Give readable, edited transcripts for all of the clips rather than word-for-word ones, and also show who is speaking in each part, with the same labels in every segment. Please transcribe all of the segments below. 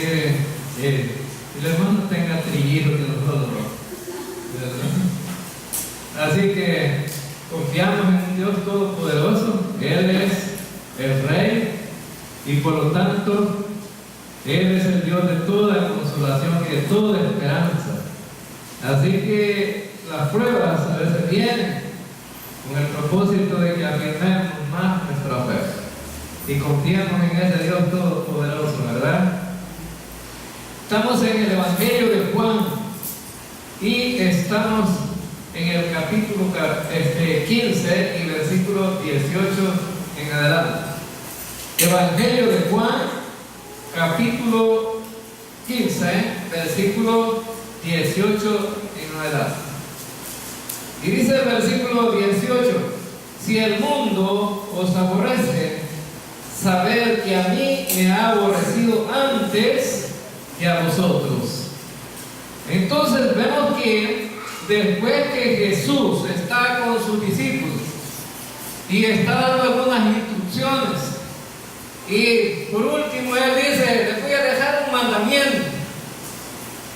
Speaker 1: que el hermano tenga trillizos de nosotros, ¿verdad? Así que confiamos en un Dios todopoderoso. Él es el Rey y por lo tanto Él es el Dios de toda consolación y de toda esperanza. Así que las pruebas a veces vienen con el propósito de que afirmemos más nuestra fe y confiemos en ese Dios todopoderoso, ¿verdad? Estamos en el Evangelio de Juan y estamos en el capítulo 15 y versículo 18 en adelante. Evangelio de Juan, capítulo 15, versículo 18 en adelante. Y dice el versículo 18: si el mundo os aborrece, sabed que a mí me ha aborrecido antes que a vosotros. Entonces vemos que después que Jesús está con sus discípulos y está dando algunas instrucciones, y por último Él dice: les voy a dejar un mandamiento,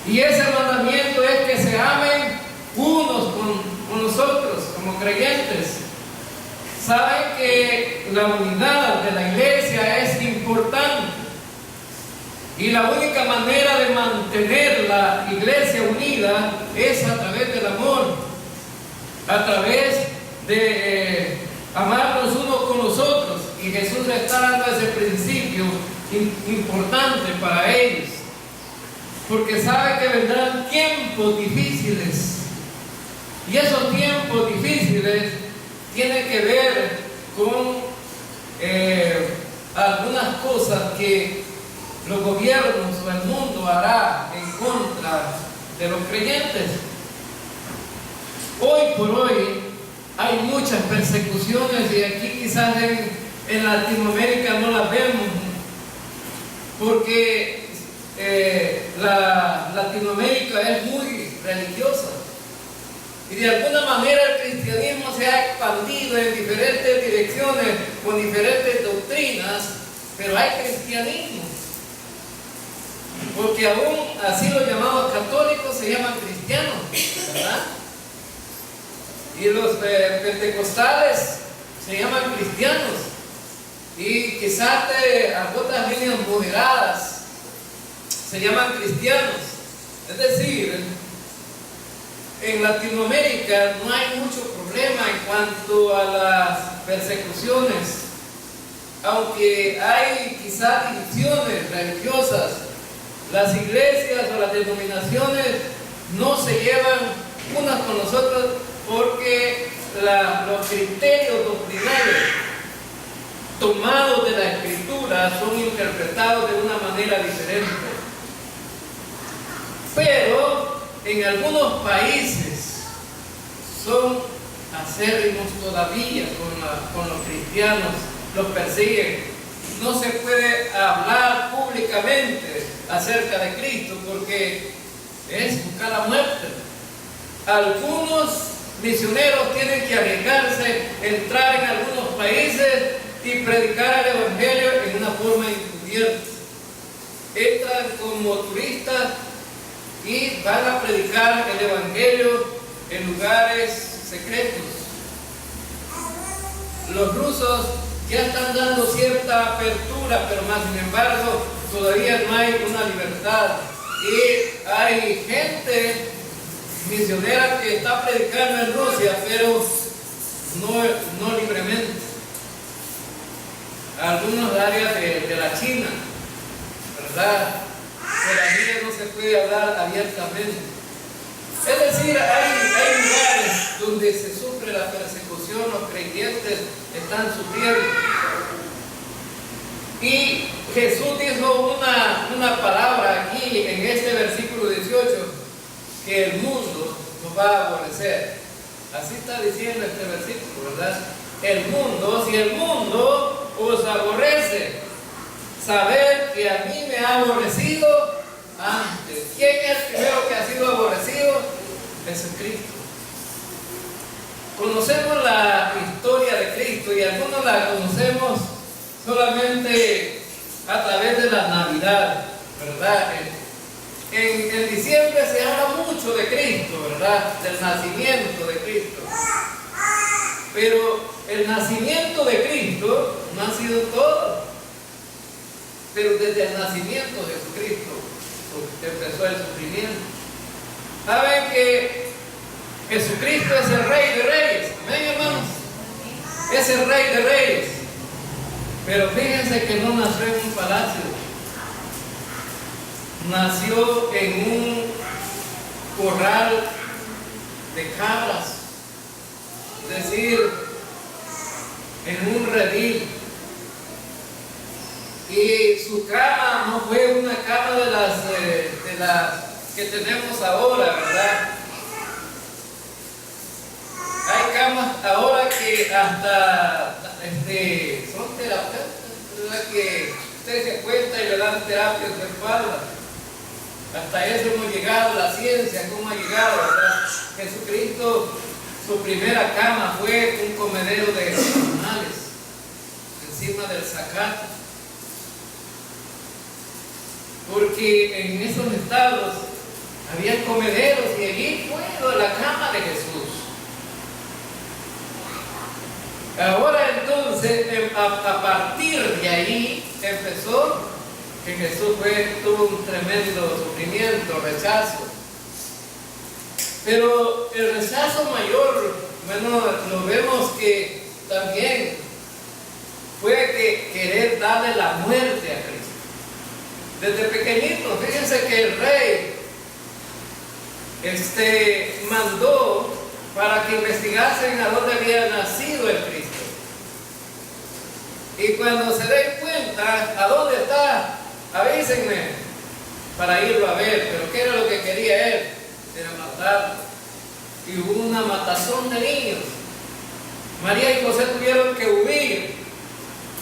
Speaker 1: y ese mandamiento es que se amen unos con los otros como creyentes. Saben que la unidad de la iglesia es importante, y la única manera de mantener la iglesia unida es a través del amor, a través de amarnos unos con los otros. Y Jesús está dando ese principio importante para ellos, porque sabe que vendrán tiempos difíciles, y esos tiempos difíciles tienen que ver con algunas cosas que los gobiernos o el mundo hará en contra de los creyentes. Hoy por hoy hay muchas persecuciones, y aquí quizás en Latinoamérica no las vemos, porque la Latinoamérica es muy religiosa, y de alguna manera el cristianismo se ha expandido en diferentes direcciones con diferentes doctrinas, pero hay cristianismo, porque aún así los llamados católicos se llaman cristianos, ¿verdad? Y los pentecostales se llaman cristianos, y quizás de otras líneas moderadas se llaman cristianos. Es decir, en Latinoamérica no hay mucho problema en cuanto a las persecuciones, aunque hay quizás divisiones religiosas. Las iglesias o las denominaciones no se llevan unas con las otras, porque los criterios doctrinales tomados de la Escritura son interpretados de una manera diferente. Pero en algunos países son acérrimos todavía con los cristianos, los persiguen. No se puede hablar públicamente acerca de Cristo porque es buscar la muerte. Algunos misioneros tienen que arriesgarse, entrar en algunos países y predicar el Evangelio en una forma encubierta. Entran como turistas y van a predicar el Evangelio en lugares secretos. Los rusos ya están dando cierta apertura, pero más sin embargo todavía no hay una libertad, y hay gente misionera que está predicando en Rusia, pero no libremente. Algunas áreas de la China, ¿verdad? Todavía no se puede hablar abiertamente. Es decir, hay lugares donde se sufre la persecución, los creyentes están sufriendo. Y Jesús dijo una palabra aquí en este versículo 18, que el mundo nos va a aborrecer. Así está diciendo este versículo, ¿verdad? El mundo, si el mundo os aborrece, sabed que a mí me ha aborrecido antes. ¿Quién es el primero que ha sido aborrecido? Jesucristo. Conocemos la historia de Cristo, y algunos la conocemos solamente a través de la Navidad,
Speaker 2: ¿verdad? En diciembre se habla mucho de Cristo, ¿verdad? Del nacimiento de Cristo. Pero el nacimiento de Cristo no ha sido todo. Pero desde el nacimiento de Jesucristo empezó el sufrimiento. ¿Saben que Jesucristo es el Rey de Reyes? Amén, hermanos. Es el Rey de Reyes. Pero fíjense que no nació en un palacio. Nació en un corral de cabras. Es decir, en un redil. Y su cama no fue una cama de las que tenemos ahora, ¿verdad? Hay camas ahora que hasta son terapeutas, ¿verdad? Que usted se acuesta y le dan terapias de espalda. Hasta eso hemos llegado, la ciencia, ¿cómo ha llegado, verdad? Jesucristo, su primera cama fue un comedero de animales encima del zacate. Porque en esos estados había comederos y allí fue la cama de Jesús. Ahora entonces, a partir de ahí empezó que Jesús tuvo un tremendo sufrimiento, rechazo. Pero el rechazo mayor, bueno, lo vemos que también fue que querer darle la muerte a Cristo. Desde pequeñito, fíjense que el rey mandó para que investigasen a dónde había nacido el Cristo. Y cuando se den cuenta a dónde está, avísenme para irlo a ver. Pero ¿qué era lo que quería él? Era matarlo. Y hubo una matazón de niños. María y José tuvieron que huir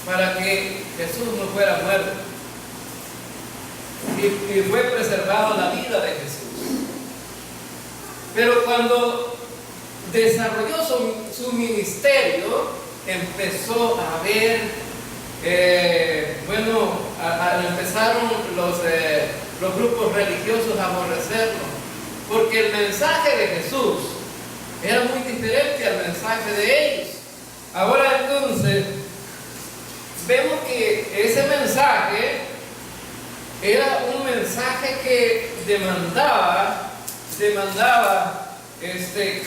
Speaker 2: para que Jesús no fuera muerto. Y fue preservada la vida de Jesús. Pero cuando desarrolló su ministerio, empezó a ver, empezaron los grupos religiosos a aborrecerlo, porque el mensaje de Jesús era muy diferente al mensaje de ellos. Ahora entonces, vemos que ese mensaje era un mensaje que demandaba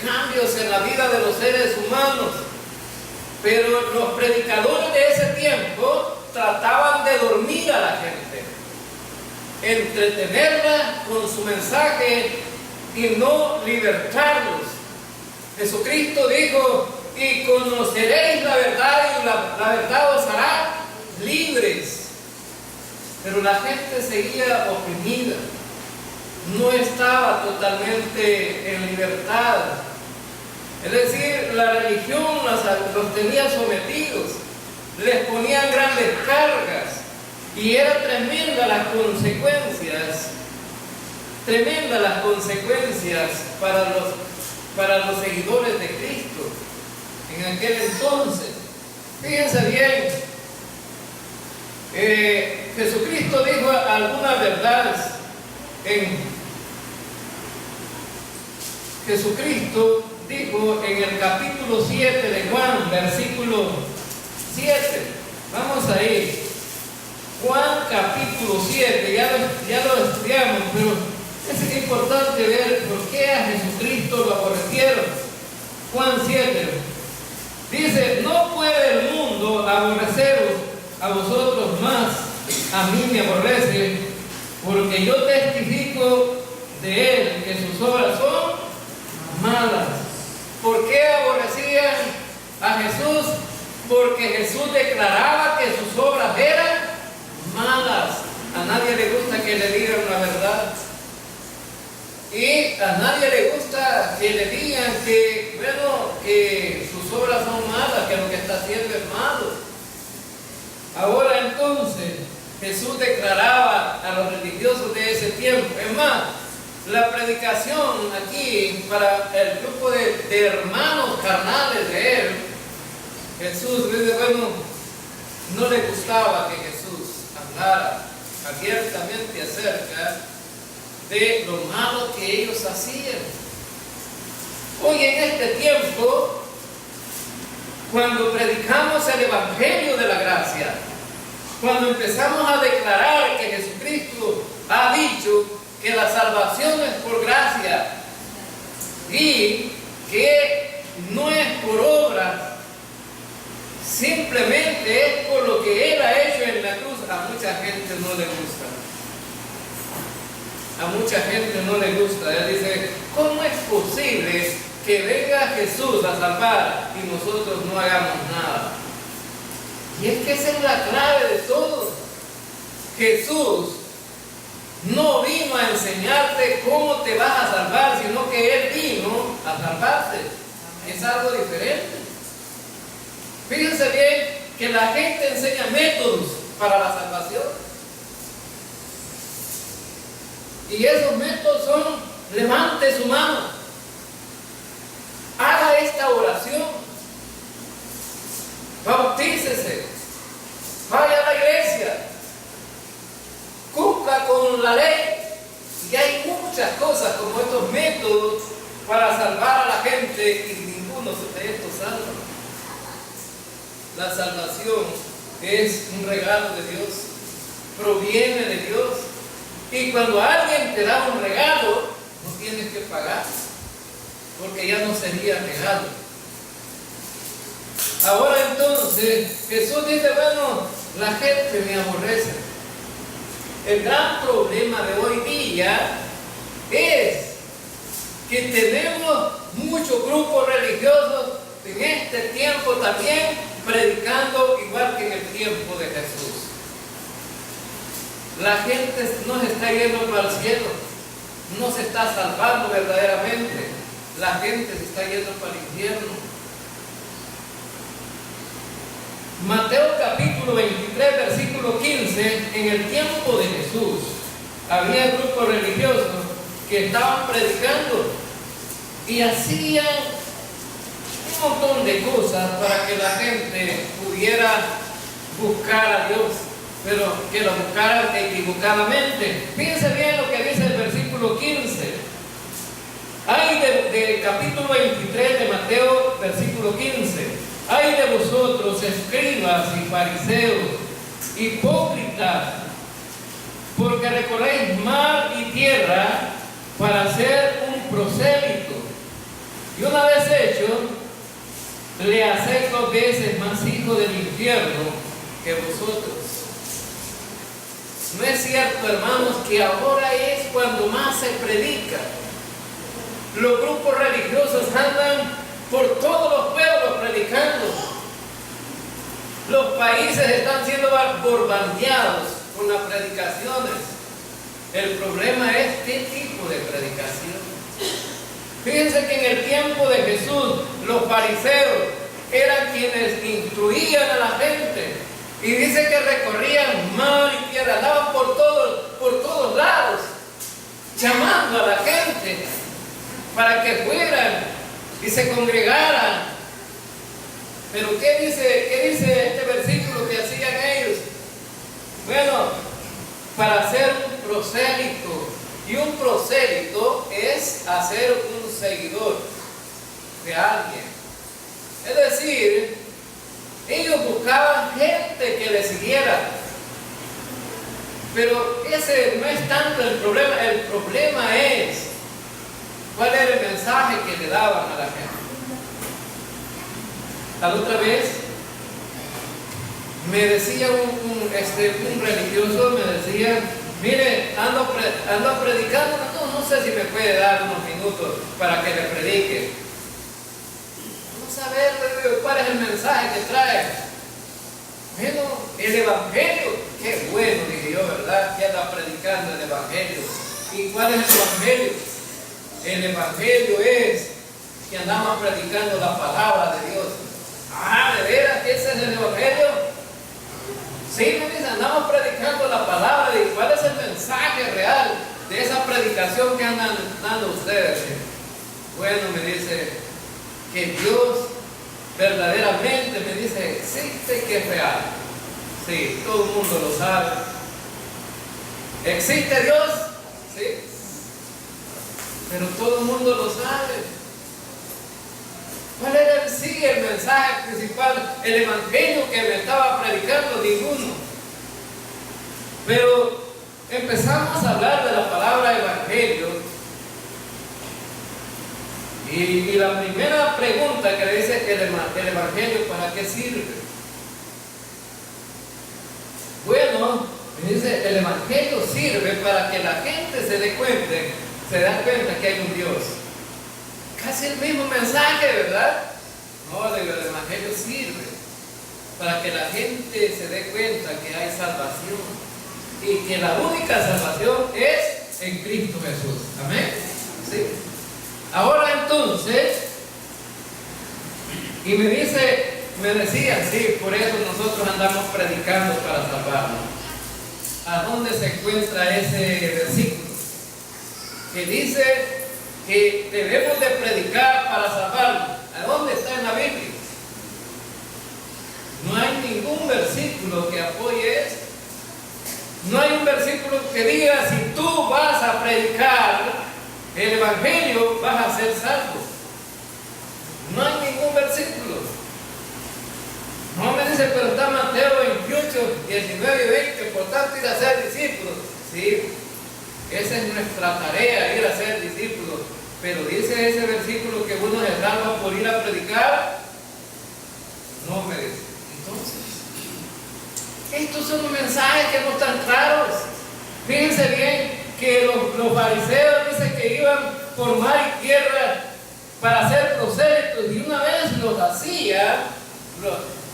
Speaker 2: cambios en la vida de los seres humanos. Pero los predicadores de ese tiempo trataban de dormir a la gente, entretenerla con su mensaje y no libertarlos. Jesucristo dijo: y conoceréis la verdad y la verdad os hará libres. Pero la gente seguía oprimida, no estaba totalmente en libertad. Es decir, la religión los tenía sometidos, les ponían grandes cargas y eran tremendas las consecuencias para los seguidores de Cristo en aquel entonces. Fíjense bien, Jesucristo dijo algunas verdades. Jesucristo dijo en el capítulo 7 de Juan, versículo 7. Vamos ahí. Juan capítulo 7, ya lo estudiamos, pero es importante ver por qué a Jesucristo lo aborrecieron. Juan 7 dice: no puede el mundo aborreceros a vosotros, más a mí me aborrece, porque yo testifico de él que sus obras son malas. ¿Por qué aborrecían a Jesús? Porque Jesús declaraba que sus obras eran malas. A nadie le gusta que le digan la verdad. Y a nadie le gusta que le digan que sus obras son malas, que lo que está haciendo es malo. Ahora entonces, Jesús declaraba a los religiosos de ese tiempo. Es más, la predicación aquí para el grupo de hermanos carnales de él, Jesús, no le gustaba que Jesús hablara abiertamente acerca de lo malo que ellos hacían. Hoy en este tiempo, cuando predicamos el Evangelio de la gracia, cuando empezamos a declarar que Jesucristo ha dicho que la salvación es por gracia y que no es por obras, simplemente es por lo que Él ha hecho en la cruz, a mucha gente no le gusta. A mucha gente no le gusta. Él dice, ¿cómo es posible que venga Jesús a salvar y nosotros no hagamos nada? Y es que esa es la clave de todo. Jesús no vino a enseñarte cómo te vas a salvar, sino que Él vino a salvarte. Es algo diferente. Fíjense bien que la gente enseña métodos para la salvación. Y esos métodos son: levante su mano, haga esta oración, bautícese, vaya a la iglesia, cumpla con la ley. Y hay muchas cosas como estos métodos para salvar a la gente y ninguno de estos salva. La salvación es un regalo de Dios, proviene de Dios. Y cuando alguien te da un regalo, no tienes que pagar, porque ya no sería regalo. Ahora entonces, Jesús dice, bueno, la gente me aborrece. El gran problema de hoy día es que tenemos muchos grupos religiosos en este tiempo también predicando igual que en el tiempo de Jesús. La gente no se está yendo para el cielo, no se está salvando verdaderamente. La gente se está yendo para el infierno. Mateo capítulo 23, versículo 15, en el tiempo de Jesús, había grupos religiosos que estaban predicando y hacían un montón de cosas para que la gente pudiera buscar a Dios, pero que lo buscaran equivocadamente. Fíjense bien lo que dice el versículo 15. Hay de capítulo 23 de Mateo, versículo 15. Hay de vosotros, escribas y fariseos, hipócritas, porque recorréis mar y tierra para ser un prosélito. Y una vez hecho, le hacéis 2 veces más hijo del infierno que vosotros. ¿No es cierto, hermanos, que ahora es cuando más se predica? Los grupos religiosos andan por todos los pueblos predicando. Los países están siendo bombardeados con las predicaciones. El problema es qué tipo de predicación. Fíjense que en el tiempo de Jesús los fariseos eran quienes instruían a la gente. Y dice que recorrían mar y tierra, andaban por todos lados, llamando a la gente para que fueran y se congregaran. Pero ¿qué dice este versículo que hacían ellos? Bueno, para ser un prosélito. Y un prosélito es hacer un seguidor de alguien. Es decir, ellos buscaban gente que les siguiera. Pero ese no es tanto el problema. El problema es cuál era el mensaje que le daban a la gente. La otra vez me decía un religioso, me decía, mire, ando predicando, no sé si me puede dar unos minutos para que le predique. Vamos a ver cuál es el mensaje que trae. Bueno, el Evangelio, qué bueno, dije yo, ¿verdad? Que anda predicando el Evangelio. ¿Y cuál es el Evangelio? El Evangelio es que andamos predicando la palabra de Dios. Ah, ¿de veras que ese es el Evangelio? Sí, me dice, andamos predicando la palabra. ¿Y cuál es el mensaje real de esa predicación que andan dando ustedes? Bueno, me dice que Dios verdaderamente, me dice, existe, que es real. Sí, todo el mundo lo sabe. ¿Existe Dios? Sí. Pero todo el mundo lo sabe. ¿Cuál era el mensaje principal? El evangelio que me estaba predicando, ninguno. Pero empezamos a hablar de la palabra evangelio. Y la primera pregunta que le dice el evangelio, ¿para qué sirve? Bueno, me dice, el evangelio sirve para que la gente se dé cuenta que hay un Dios. Casi el mismo mensaje, ¿verdad? No, el evangelio sirve para que la gente se dé cuenta que hay salvación y que la única salvación es en Cristo Jesús. Amén. ¿Sí? Ahora entonces, y me decían, sí, por eso nosotros andamos predicando para salvarnos. ¿A dónde se encuentra ese versículo? Que dice que debemos de predicar para salvarnos. ¿A dónde está en la Biblia? No hay ningún versículo que apoye esto. No hay un versículo que diga, si tú vas a predicar el evangelio, vas a ser salvo. No hay ningún versículo. No me dice, pero está Mateo 28, 19 y 20, por tanto ir a ser discípulos. Sí, esa es nuestra tarea, ir a ser discípulos. Pero dice ese versículo que uno se salva por ir a predicar. No me dice. Entonces, estos son los mensajes que no están claros. Fíjense bien que los fariseos dicen que iban por mar y tierra para hacer prosélitos, y una vez los hacía,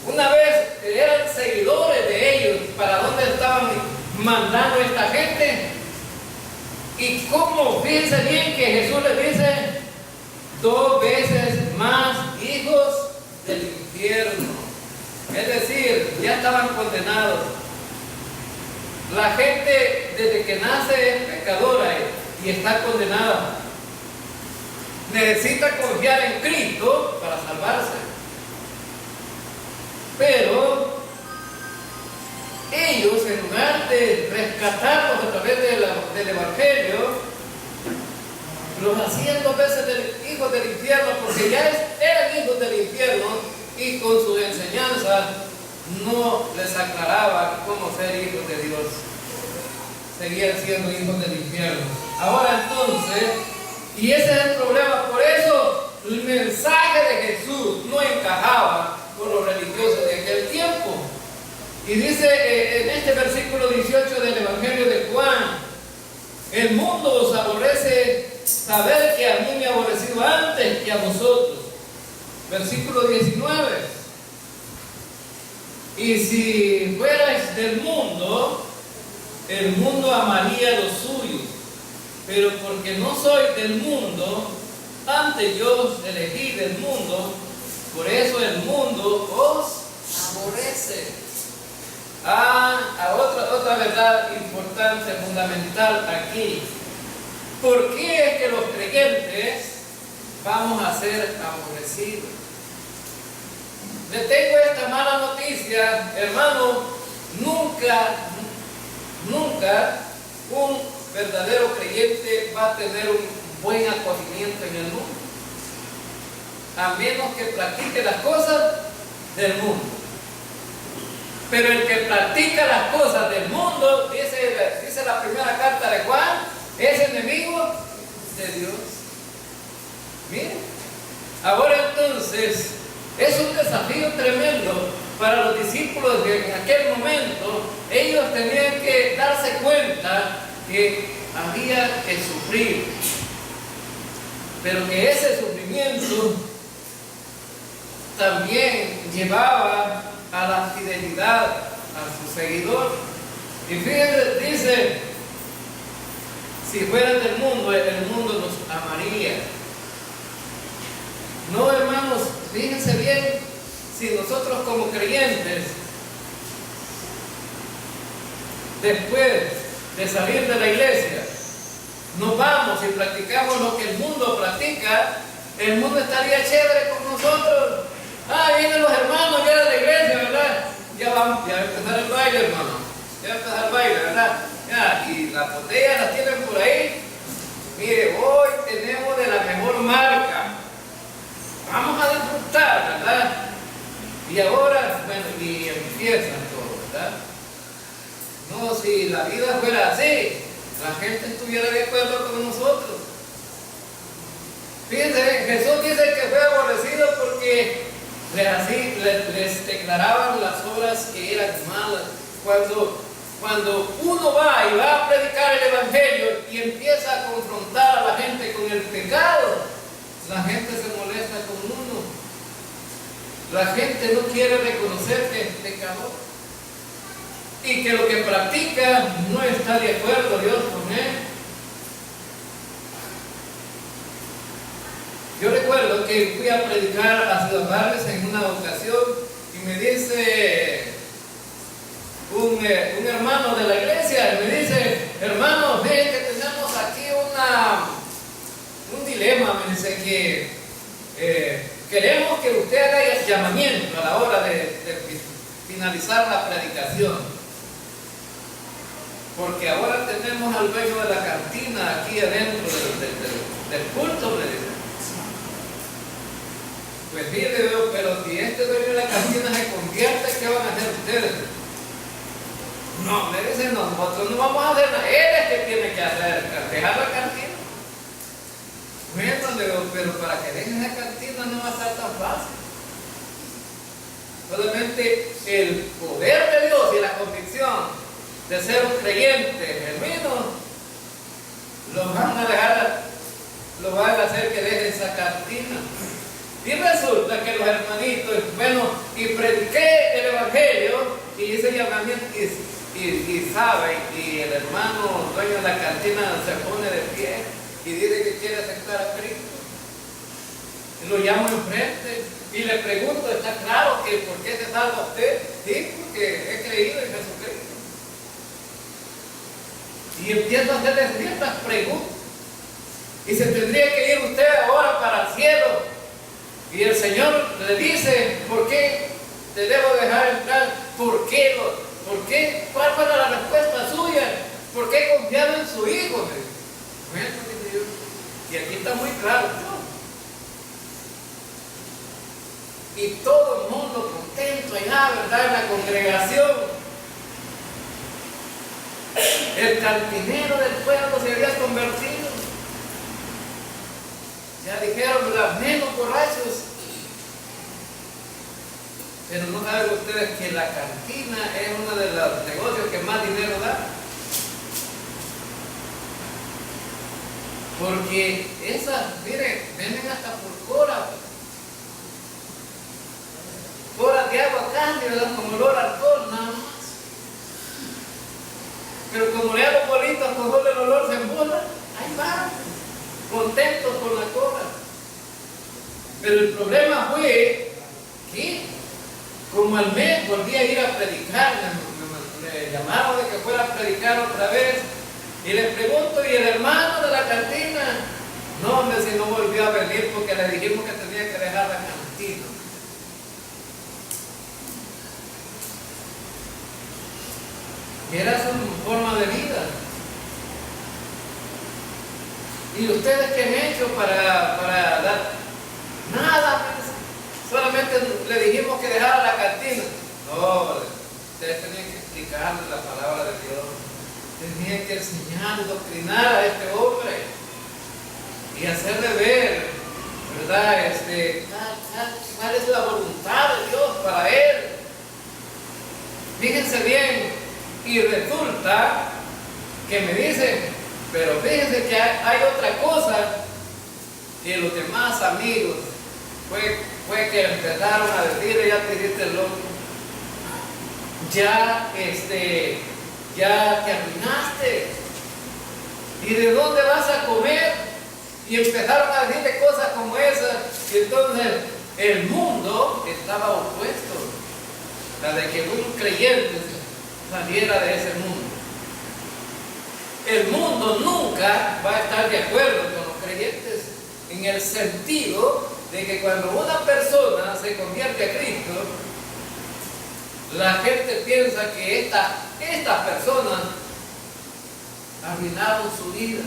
Speaker 2: una vez eran seguidores de ellos. ¿Para dónde estaban mandando esta gente? Y cómo, fíjense bien que Jesús les dice 2 veces más hijos del infierno. Es decir, ya estaban condenados. La gente desde que nace es pecadora y está condenada. Necesita confiar en Cristo para salvarse. Pero ellos, en lugar de rescatarlos a través del evangelio, los hacían 2 veces hijos del infierno, porque ya eran hijos del infierno, y con sus enseñanzas no les aclaraba cómo ser hijos de Dios. Seguían siendo hijos del infierno. Ahora entonces, y ese es el problema, por eso el mensaje de Jesús no encajaba con los religiosos de aquel tiempo. Y dice en este versículo 18 del Evangelio de Juan, el mundo os aborrece, saber que a mí me ha aborrecido antes que a vosotros. Versículo 19. Y si fuerais del mundo, el mundo amaría lo suyo. Pero porque no soy del mundo, antes yo os elegí del mundo, por eso el mundo os aborrece. Otra verdad importante, fundamental aquí. ¿Por qué es que los creyentes vamos a ser aborrecidos? Le tengo esta mala noticia, hermano. Nunca un verdadero creyente va a tener un buen acogimiento en el mundo, a menos que practique las cosas del mundo. Pero el que practica las cosas del mundo, dice la primera carta de Juan, es enemigo de Dios. Miren, ahora entonces es un desafío tremendo para los discípulos de en aquel momento. Ellos tenían que darse cuenta que había que sufrir, pero que ese sufrimiento también llevaba a la fidelidad a su seguidor. Y fíjense, dice, si fueran del mundo, el mundo nos amaría. No, hermanos, fíjense bien, si nosotros como creyentes, después de salir de la iglesia, nos vamos y practicamos lo que el mundo practica, el mundo estaría chévere con nosotros. Vienen los hermanos ya de la iglesia, ¿verdad? Ya va a empezar el baile, hermano. Ya va a empezar el baile, ¿verdad? Ya, y las botellas las tienen por ahí. Mire, hoy tenemos de la mejor marca. Vamos a disfrutar, ¿verdad? Y ahora, bueno, y empiezan todo, ¿verdad? No, si la vida fuera así, la gente estuviera de acuerdo con nosotros. Fíjense, Jesús dice que fue aborrecido porque les declaraban las obras que eran malas. Cuando uno va y va a predicar el Evangelio y empieza a confrontar a la gente con el pecado, la gente se molesta con uno. La gente no quiere reconocer que es pecador y que lo que practica no está de acuerdo Dios con él. Yo recuerdo que fui a predicar a Ciudad Valles en una ocasión y me dice un hermano de la iglesia, me dice: hermano, ve que tenemos aquí un dilema. Me dice que queremos que usted haga llamamiento a la hora de finalizar la predicación, porque ahora tenemos al dueño de la cantina aquí adentro del culto, me dice. Pues mire, pero si este dueño de la cantina se convierte, ¿qué van a hacer ustedes? No, me dicen, nosotros no vamos a hacer nada, él es que tiene que hacer, dejar la cantina. Bueno, le digo, pero para que dejen esa cantina no va a estar tan fácil. Solamente el poder de Dios y la convicción de ser un creyente genuino lo van a hacer que dejen esa cantina. Y resulta que los hermanitos, bueno, y prediqué el Evangelio y hice llamamiento y saben, y el hermano dueño de la cantina se pone de pie y dice que quiere aceptar a Cristo. Y lo llamo enfrente y le pregunto: ¿está claro que por qué se salva usted? Sí, porque he creído en Jesucristo. Y empiezo a hacerle ciertas preguntas. Y se tendría que ir usted ahora para el cielo. Y el Señor le dice: ¿por qué te debo dejar entrar? ¿Por qué? ¿Cuál fue la respuesta suya? ¿Por qué confiaba en su hijo? Bueno, y aquí está muy claro. Y todo el mundo contento allá, ¿verdad? En la congregación. El cantinero del pueblo se había convertido. Ya dijeron los menos borrachos. Pero no saben ustedes que la cantina es uno de los negocios que más dinero da. Porque esas, miren, venden hasta por coras. Coras de agua cándida, como olor a alcohol, nada más. Pero como le hago bolitas con solo el olor se embola, ahí van, contentos con la cola. Pero el problema fue que, como al mes volví a ir a predicar, me llamaron de que fuera a predicar otra vez, y le pregunto: ¿y el hermano de la cantina? No, hombre, si no volvió a venir porque le dijimos que tenía que dejar la cantina. Y era su forma de vida. ¿Y ustedes qué han hecho para dar? Nada, solamente le dijimos que dejara la cantina. No, ustedes tenían que explicarle la palabra de Dios. Tenían que enseñar, doctrinar a este hombre y hacerle ver, ¿verdad? ¿Cuál es la voluntad de Dios para él? Fíjense bien, y resulta que me dicen: pero fíjense que hay otra cosa. Y los demás amigos fue que empezaron a decir: ya te hiciste loco, ya te arruinaste, ¿y de dónde vas a comer? Y empezaron a decirle cosas como esas. Y entonces el mundo estaba opuesto a de que un creyente saliera de ese mundo. El mundo nunca va a estar de acuerdo con los creyentes, en el sentido de que cuando una persona se convierte a Cristo, la gente piensa que estas personas arruinaron su vida.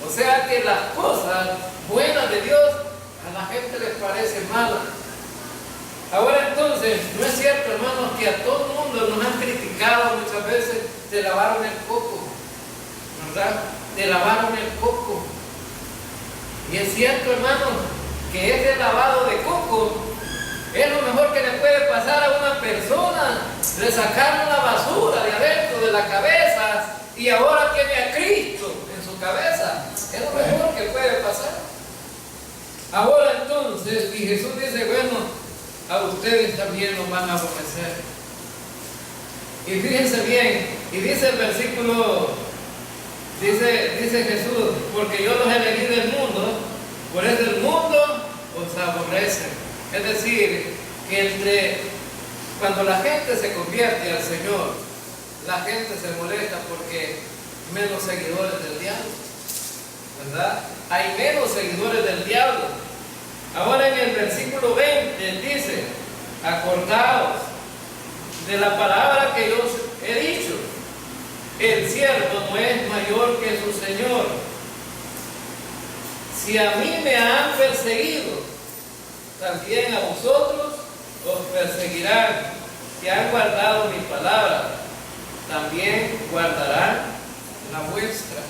Speaker 2: O sea que las cosas buenas de Dios a la gente les parece malas. Ahora entonces, no es cierto, hermanos, que a todo el mundo nos han criticado muchas veces, te lavaron el coco, ¿verdad? Te lavaron el coco. Y es cierto, hermanos, que ese lavado de coco es lo mejor que le puede pasar a una persona. Le sacaron la basura de adentro de la cabeza y ahora tiene a Cristo en su cabeza. Es lo mejor que puede pasar. Ahora entonces, y Jesús dice, bueno, a ustedes también los van a aborrecer. Y fíjense bien, y dice el versículo, dice Jesús, porque yo los elegí del mundo, por eso el mundo os aborrece. Es decir, que cuando la gente se convierte al Señor, la gente se molesta porque menos seguidores del diablo, ¿verdad? Hay menos seguidores del diablo. Ahora en el versículo 20 dice, acordaos de la palabra que yo os he dicho, el siervo no es mayor que su Señor. Si a mí me han perseguido, también a vosotros os perseguirán. Si han guardado mi palabra, también guardarán la vuestra.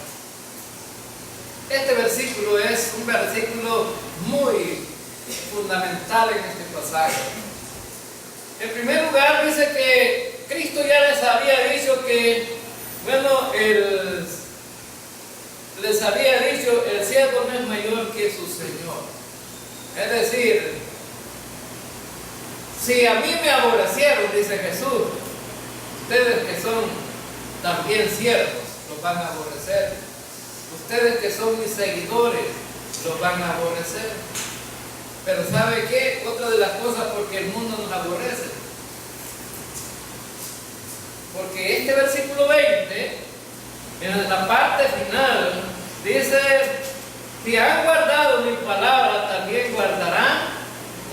Speaker 2: Este versículo es un versículo muy fundamental en este pasaje. En primer lugar dice que Cristo ya les había dicho que, bueno, les había dicho, el siervo no es mayor que su Señor. Es decir, si a mí me aborrecieron, dice Jesús, ustedes que son también siervos, los van a aborrecer. Ustedes que son mis seguidores, los van a aborrecer. Pero ¿sabe qué? Otra de las cosas porque el mundo nos aborrece. Porque este versículo 20, en la parte final, dice, si han guardado mi palabra, también guardarán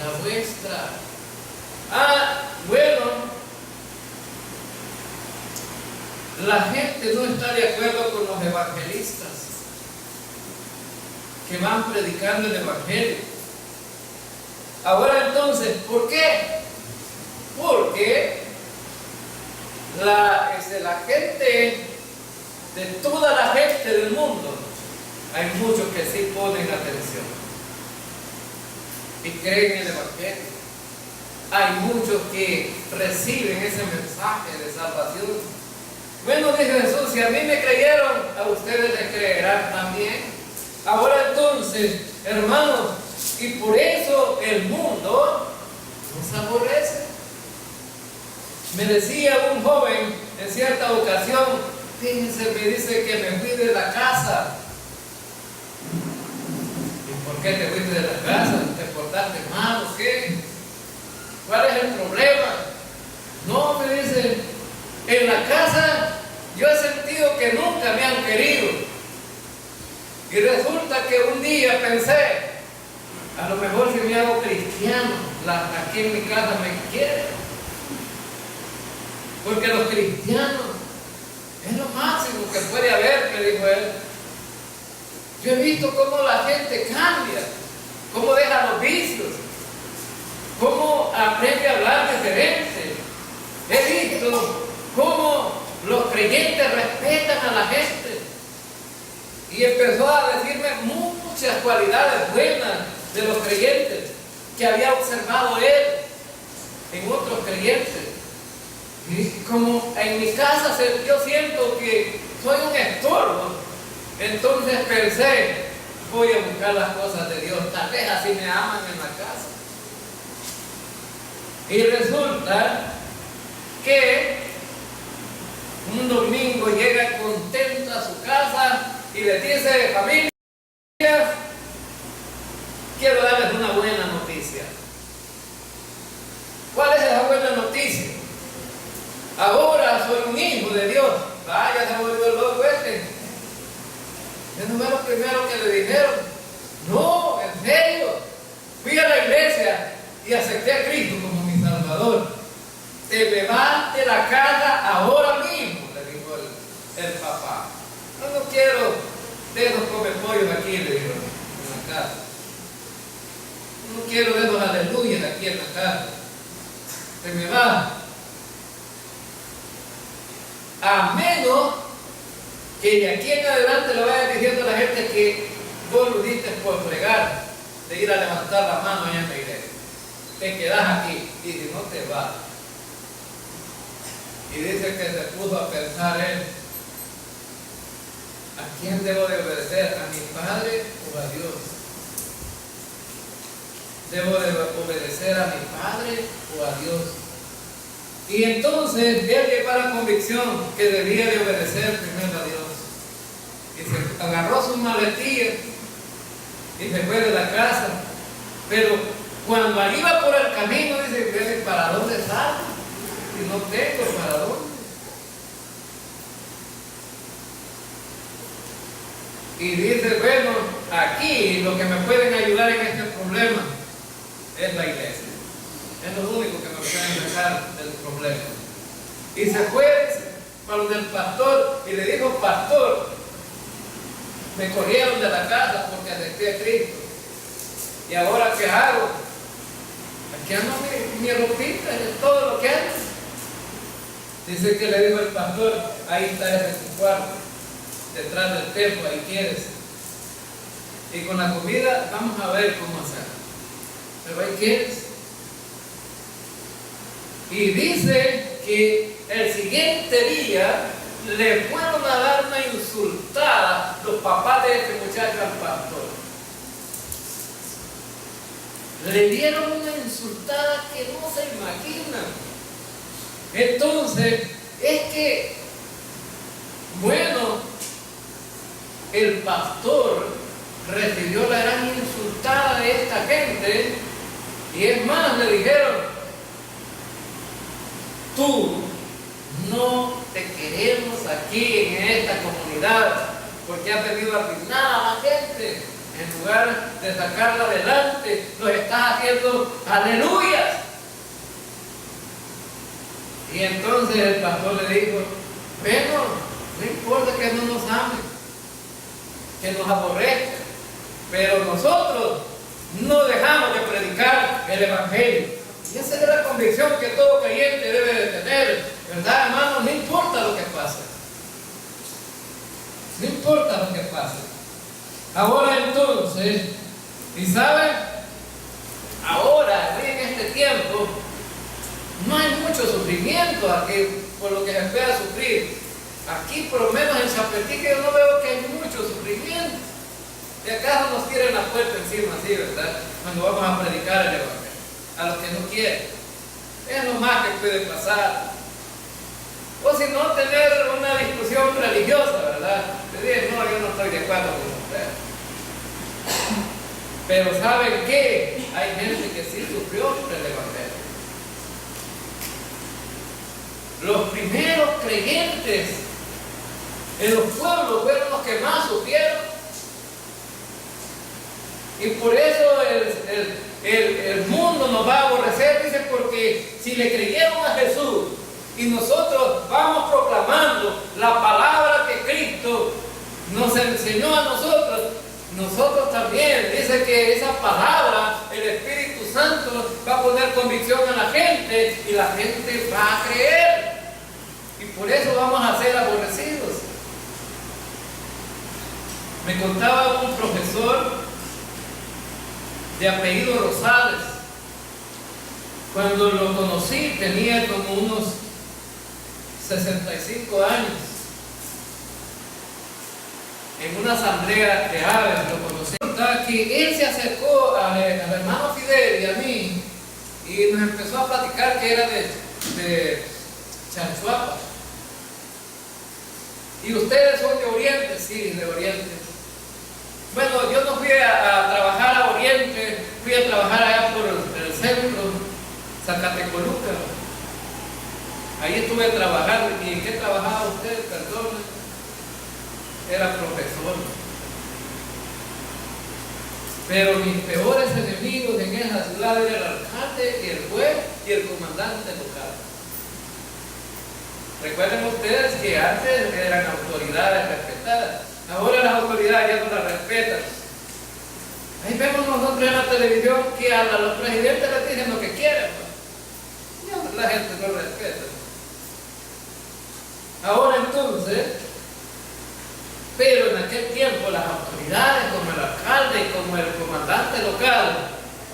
Speaker 2: la vuestra. Bueno, la gente no está de acuerdo con los evangelistas que van predicando el evangelio. Ahora entonces, ¿por qué? Porque la gente, de toda la gente del mundo, hay muchos que sí ponen atención y creen en el evangelio. Hay muchos que reciben ese mensaje de salvación. Bueno, dice Jesús, si a mí me creyeron, a ustedes les creerán también. Ahora entonces, hermanos, y por eso el mundo nos aborrece. Me decía un joven en cierta ocasión, fíjense, me dice que me fui de la casa. ¿Y por qué te fuiste de la casa? ¿Te portaste mal o qué? ¿Cuál es el problema? No, me dice, en la casa yo he sentido que nunca me han querido. Y resulta que un día pensé, a lo mejor si me hago cristiano, aquí en mi casa me quieren. Porque los cristianos es lo máximo que puede haber, me dijo él. Yo he visto cómo la gente cambia, cómo deja los vicios, cómo aprende a hablar diferente. He visto cómo los creyentes respetan a la gente. Y empezó a decirme muchas cualidades buenas de los creyentes que había observado él en otros creyentes. Y como en mi casa yo siento que soy un estorbo, entonces pensé, voy a buscar las cosas de Dios, tal vez así me aman en la casa. Y resulta que un domingo llega contento a su casa y le dice, familia, quiero darles una buena noticia. ¿Cuál es esa buena noticia? Ahora soy un hijo de Dios. Vaya, se volvió loco este. Eso fue lo primero que le dijeron. No, en serio. Fui a la iglesia y acepté a Cristo como mi Salvador. Te me vas de la casa ahora mismo, le dijo el papá. quiero de esos come-pollos aquí, le digo, en la casa. No quiero de esos aleluyas aquí en la casa. Se me va. A menos que de aquí en adelante le vaya diciendo a la gente que vos lo diste por fregar, de ir a levantar la mano allá en la iglesia. Te quedas aquí y si no te vas. Y dice que se puso a pensar él, ¿a quién debo de obedecer? ¿A mi padre o a Dios? ¿Debo de obedecer a mi padre o a Dios? Y entonces él llegó a la convicción que debía de obedecer primero a Dios. Y se agarró sus maletillas y se fue de la casa. Pero cuando iba por el camino, dice, ¿para dónde salgo? Si no tengo para dónde. Y dice, bueno, aquí lo que me pueden ayudar en este problema es la iglesia. Es lo único que me puede sacar del problema. Y se fue para donde el pastor y le dijo, pastor, me corrieron de la casa porque acepté a Cristo. ¿Y ahora qué hago? Aquí ando mi ropita, es todo lo que hago. Dice que le dijo el pastor, ahí está ese tu cuarto, detrás del templo, ahí quieres. Y con la comida vamos a ver cómo hacer. Pero ahí quieres. Y dice que el siguiente día le fueron a dar una insultada los papás de este muchacho al pastor. Le dieron una insultada que no se imaginan. Entonces, es que, bueno, el pastor recibió la gran insultada de esta gente y es más, le dijeron, tú no te queremos aquí en esta comunidad porque has venido a arruinar a la gente. En lugar de sacarla adelante, nos estás haciendo aleluyas. Y entonces el pastor le dijo, bueno, no importa que no nos amen, que nos aborrezcan, pero nosotros no dejamos de predicar el Evangelio. Y esa es la convicción que todo creyente debe de tener, ¿verdad, hermano? No importa lo que pase. No importa lo que pase. Ahora entonces, ¿y saben? Ahora, en este tiempo, no hay mucho sufrimiento aquí, por lo que se espera sufrir. Aquí, por lo menos en Chapetique, yo no veo que hay mucho sufrimiento. ¿De acaso nos tiran la puerta encima así, verdad? Cuando vamos a predicar el Evangelio. A los que no quieren. Es lo más que puede pasar. O si no, tener una discusión religiosa, ¿verdad? Te dicen, no, yo no estoy de acuerdo con usted. Pero ¿saben qué? Hay gente que sí sufrió por el Evangelio. Los primeros creyentes en los pueblos fueron los que más sufrieron. Y por eso el mundo nos va a aborrecer, dice, porque si le creyeron a Jesús y nosotros vamos proclamando la palabra que Cristo nos enseñó a nosotros, nosotros también, dice que esa palabra, el Espíritu Santo va a poner convicción a la gente y la gente va a creer. Y por eso vamos a ser aborrecidos. Me contaba un profesor de apellido Rosales. Cuando lo conocí tenía como unos 65 años. En una asamblea de aves lo conocí. Que él se acercó al hermano Fidel y a mí y nos empezó a platicar que era de Chanchuapa. ¿Y ustedes son de Oriente? Sí, de Oriente. Bueno, yo no fui a trabajar a Oriente, fui a trabajar allá por el centro, Zacatecoluca. Ahí estuve trabajando. ¿Y en qué trabajaba usted? Perdón. Era profesor. Pero mis peores enemigos en esa ciudad eran el alcalde, y el juez y el comandante local. Recuerden ustedes que antes eran autoridades respetadas. Ahora las autoridades ya no las respetan. Ahí vemos nosotros en la televisión que a los presidentes les dicen lo que quieren. Ya la gente no respeta. Ahora entonces, pero en aquel tiempo las autoridades como el alcalde y como el comandante local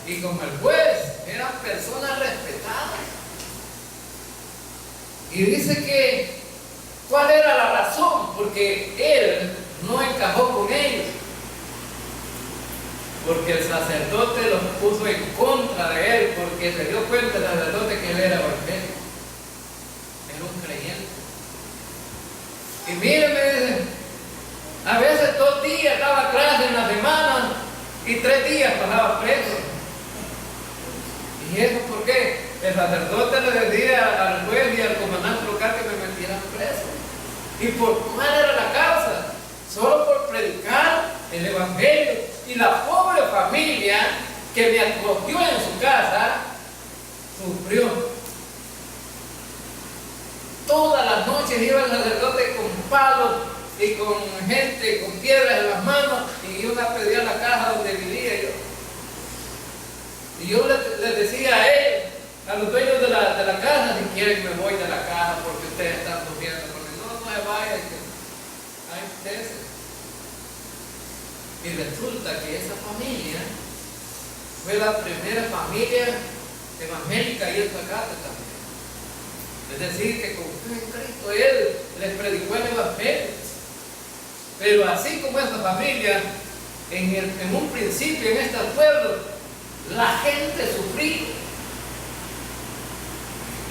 Speaker 2: y como el juez eran personas respetadas. Y dice que, ¿cuál era la razón? Porque él no encajó con ellos. Porque el sacerdote los puso en contra de él, porque se dio cuenta el sacerdote que él era evangélico. Era un creyente. Y mírenme, dice, a veces 2 días daba clase en la semana y 3 días pasaba preso. ¿Y eso por qué? El sacerdote le decía al juez y al comandante local que me metieran preso. ¿Y por cuál era la causa? Solo por predicar el evangelio. Y la pobre familia que me acogió en su casa sufrió. Todas las noches iba el sacerdote con palos y con gente con piedras en las manos y yo la pedía a la casa donde vivía yo. Y yo les decía a él, a los dueños de la casa, si quieren me voy de la casa porque ustedes están sufriendo. Porque no se vaya, que hay ustedes. Y resulta que esa familia fue la primera familia evangélica y esta casa también. Es decir, que con fe en Cristo Él les predicó el evangelio. Pero así como esta familia, en un principio en este pueblo, la gente sufría.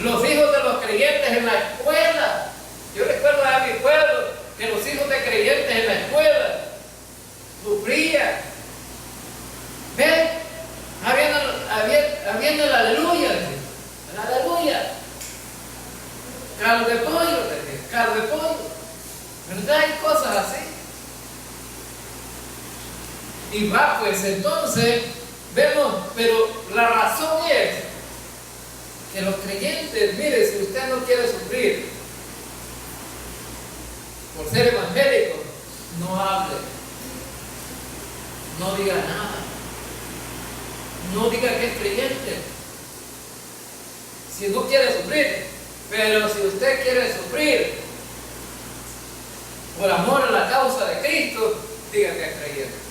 Speaker 2: Los hijos de los creyentes en la escuela. Yo recuerdo a mi pueblo que los hijos de creyentes en la escuela sufrían. ¿Ven? Habiendo el aleluya. El aleluya. Caldo de pollo. Caldo de pollo. ¿Verdad? Hay cosas así. Y va, pues entonces, vemos, pero la razón es que los creyentes, mire, si usted no quiere sufrir por ser evangélico, no hable, no diga nada, no diga que es creyente. Si no quiere sufrir, pero si usted quiere sufrir por amor a la causa de Cristo, diga que es creyente.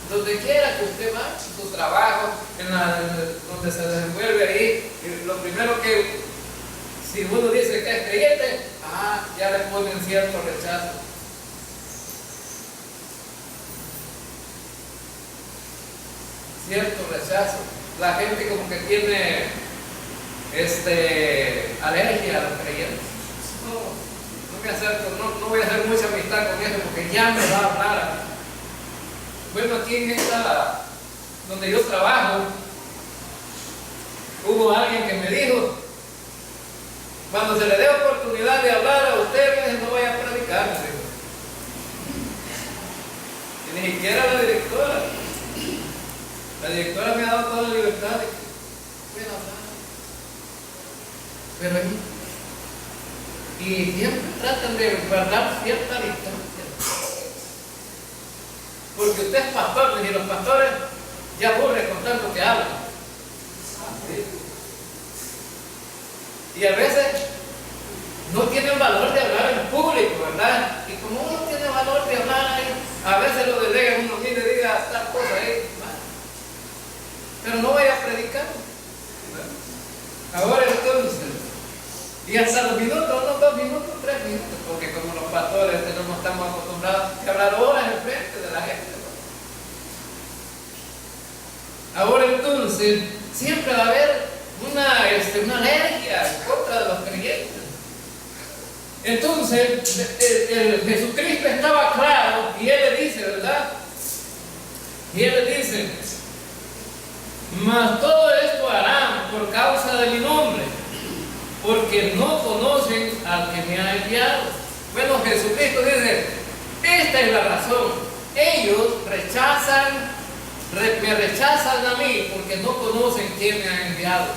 Speaker 2: Donde quiera que usted va, su trabajo, donde se desenvuelve ahí, lo primero que, si uno dice que es creyente, ya le ponen cierto rechazo. Cierto rechazo. La gente como que tiene alergia a los creyentes. No voy a hacer mucha amistad con eso porque ya me va a hablar. Bueno, aquí en donde yo trabajo, hubo alguien que me dijo, cuando se le dé oportunidad de hablar a ustedes, no vaya a predicar. Y ni siquiera la directora. La directora me ha dado toda la libertad de que pueda hablar. Pero y siempre tratan de guardar cierta distancia. Porque usted es pastor, y los pastores ya aburren con tanto que hablan. Y a veces no tienen valor de hablar en público, ¿verdad? Y como uno tiene valor de hablar ahí, a veces lo delegan uno y le diga tal cosa ahí, ¿verdad? Pero no vaya a predicar. Ahora entonces, y hasta los minutos, unos 2 minutos, 3 minutos, porque como los pastores no estamos acostumbrados a hablar horas en frente de la gente. Ahora entonces, siempre va a haber una alergia en contra de los creyentes. Entonces, Jesucristo estaba claro y Él le dice, ¿verdad? Y Él le dice, mas todo esto harán por causa de mi nombre, porque no conocen al que me ha enviado. Bueno, Jesucristo dice, esta es la razón. Ellos me rechazan a mí porque no conocen quién me ha enviado.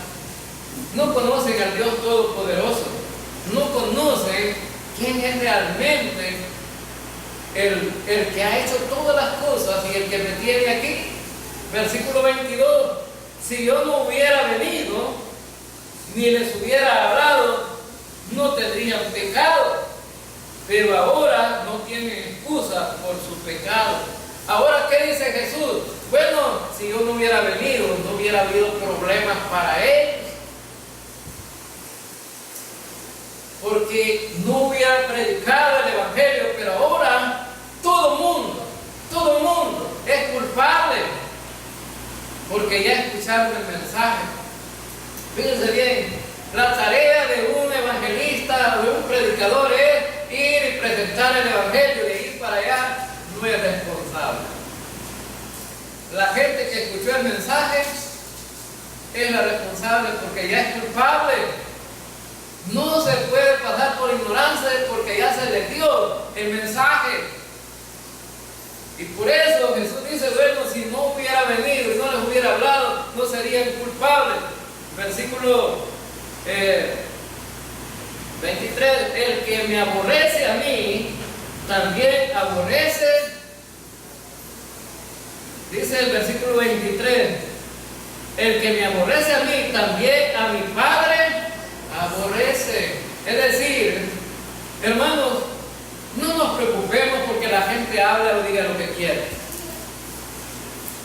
Speaker 2: No conocen al Dios Todopoderoso. No conocen quién es realmente el que ha hecho todas las cosas y el que me tiene aquí. Versículo 22, si yo no hubiera venido, ni les hubiera hablado, no tendrían pecado, pero ahora no tienen excusa por su pecado. Ahora, ¿qué dice Jesús? Bueno, si yo no hubiera venido, no hubiera habido problemas para ellos, porque no hubiera predicado el Evangelio, pero ahora todo el mundo es culpable, porque ya escucharon el mensaje. Fíjense bien, la tarea de un evangelista o de un predicador es ir y presentar el Evangelio, de ir para allá, no es responsable. La gente que escuchó el mensaje es la responsable porque ya es culpable. No se puede pasar por ignorancia porque ya se les dio el mensaje. Y por eso Jesús dice, bueno, si no hubiera venido y no les hubiera hablado, no serían culpables. Versículo 23, el que me aborrece a mí, también aborrece, dice el versículo 23, el que me aborrece a mí, también a mi Padre aborrece. Es decir, hermanos, no nos preocupemos porque la gente habla o diga lo que quiere.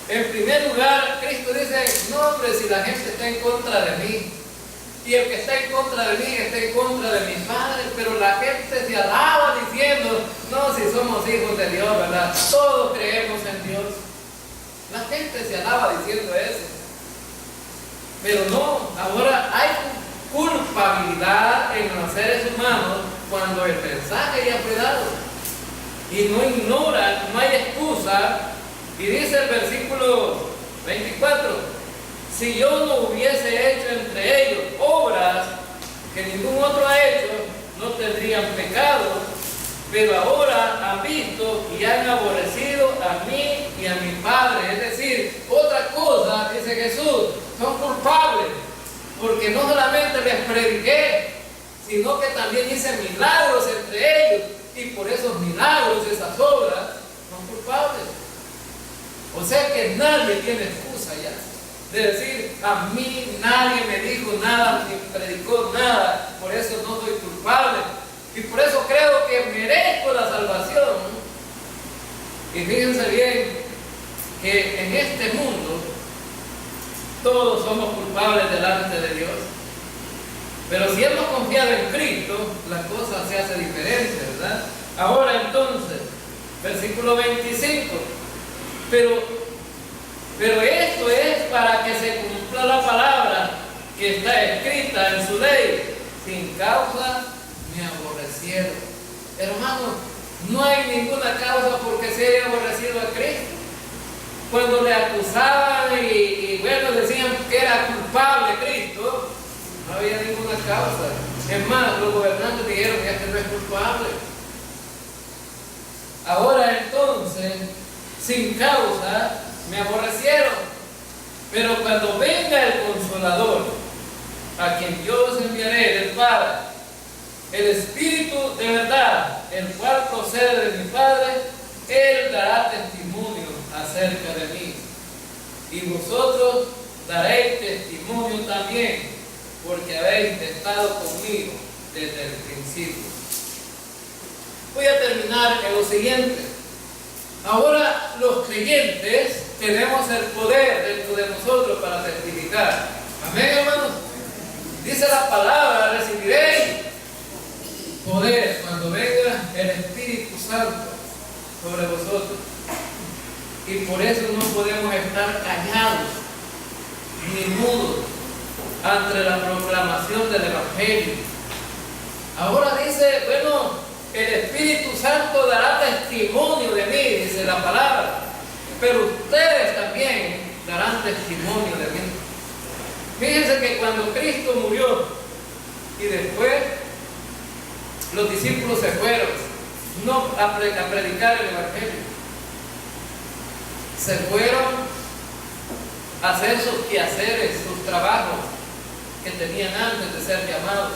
Speaker 2: En primer lugar, Cristo dice, no hombre, si la gente está en contra de mí, y el que está en contra de mí está en contra de mi Padre, pero la gente se alaba diciendo, no, si somos hijos de Dios, ¿verdad? Todos creemos en Dios. La gente se alaba diciendo eso. Pero no, ahora hay culpabilidad en los seres humanos cuando el mensaje ya fue dado. Y no ignoran, no hay excusa. Y dice el versículo 24, si yo no hubiese hecho entre ellos obras que ningún otro ha hecho, no tendrían pecado, pero ahora han visto y han aborrecido a mí y a mi Padre. Es decir, otra cosa, dice Jesús, son culpables, porque no solamente les prediqué, sino que también hice milagros entre ellos, y por esos milagros, esas obras, son culpables. O sea que nadie tiene excusa ya de decir, a mí nadie me dijo nada, ni predicó nada, por eso no soy culpable, y por eso creo que merezco la salvación. Y fíjense bien que en este mundo todos somos culpables delante de Dios, pero si hemos confiado en Cristo, la cosa se hace diferente, ¿verdad? Ahora entonces, versículo 25, pero esto es para que se cumpla la palabra que está escrita en su ley, sin causa me aborrecieron. Hermanos, no hay ninguna causa por que se haya aborrecido a Cristo. Cuando le acusaban y bueno, decían que era culpable Cristo, no había ninguna causa. Es más, los gobernantes dijeron que este no es culpable. Ahora entonces, sin causa me aborrecieron, pero cuando venga el Consolador, a quien yo os enviaré del Padre, el Espíritu de verdad, el cual procede de mi Padre, Él dará testimonio acerca de mí, y vosotros daréis testimonio también, porque habéis estado conmigo desde el principio. Voy a terminar en lo siguiente. Ahora los creyentes tenemos el poder dentro de nosotros para testificar. Amén, hermanos. Dice la palabra, recibiréis poder cuando venga el Espíritu Santo sobre vosotros. Y por eso no podemos estar callados ni mudos ante la proclamación del Evangelio. Ahora dice, bueno, el Espíritu Santo dará testimonio de mí, dice la palabra, pero ustedes también darán testimonio de mí. Fíjense que cuando Cristo murió y después los discípulos se fueron, no a predicar el Evangelio, se fueron a hacer sus quehaceres, sus trabajos que tenían antes de ser llamados.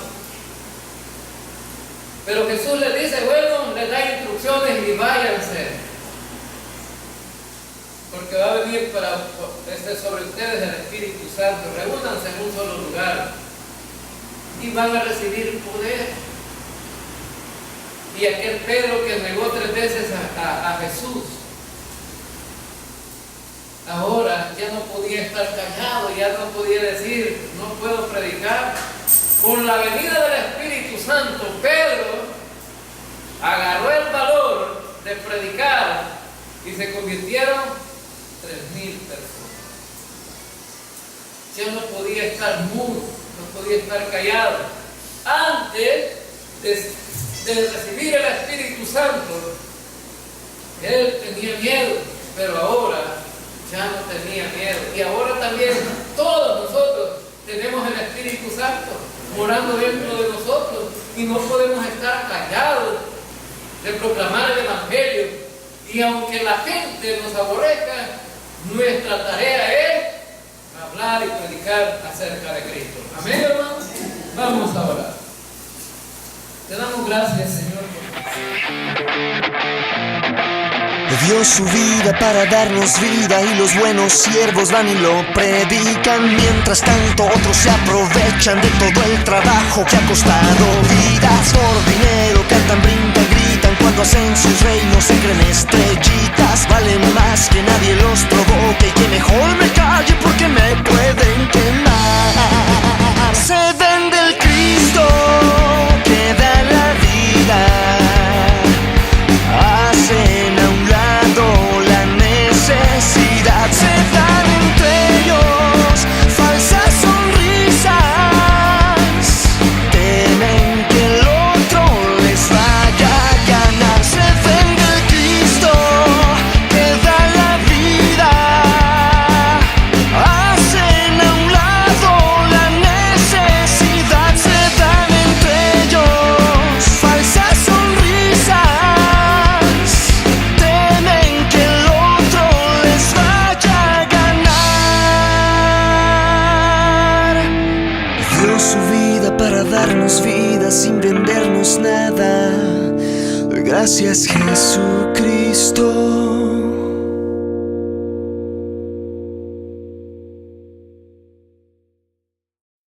Speaker 2: Pero Jesús les dice, bueno, les da instrucciones instrucciones y váyanse, porque va a venir sobre ustedes el Espíritu Santo. Reúnanse en un solo lugar y van a recibir poder. Y aquel Pedro que negó 3 veces a Jesús, ahora ya no podía estar callado, ya no podía decir, no puedo predicar. Con la venida del Espíritu Santo, Pedro agarró el valor de predicar y se convirtieron 3,000 personas. Ya no podía estar mudo, no podía estar callado. Antes de recibir el Espíritu Santo, él tenía miedo, pero ahora ya no tenía miedo. Y ahora también todos nosotros tenemos el Espíritu Santo morando dentro de nosotros y no podemos estar callados de proclamar el Evangelio. Y aunque la gente nos aborrezca, nuestra tarea es hablar y predicar acerca de Cristo. Amén, hermanos. Vamos a orar. Te damos gracias, Señor.
Speaker 3: Dio su vida para darnos vida y los buenos siervos van y lo predican. Mientras tanto otros se aprovechan de todo el trabajo que ha costado vidas. Por dinero cantan, brincan, gritan, cuando hacen sus reinos se creen estrellitas. Valen más que nadie los provoque y que mejor me calle porque me pueden quemar. Se vende el Cristo que da la vida. Hacen a un lado la necesidad, se dan entre ellos falsas sonrisas, temen que el otro les vaya a ganar. Se vende el Cristo que da la vida, hacen a un lado la necesidad, se dan entre ellos falsas sonrisas, temen que el otro les vaya a ganar. Dio su vida para darnos vida sin vendernos nada. Gracias, Jesucristo.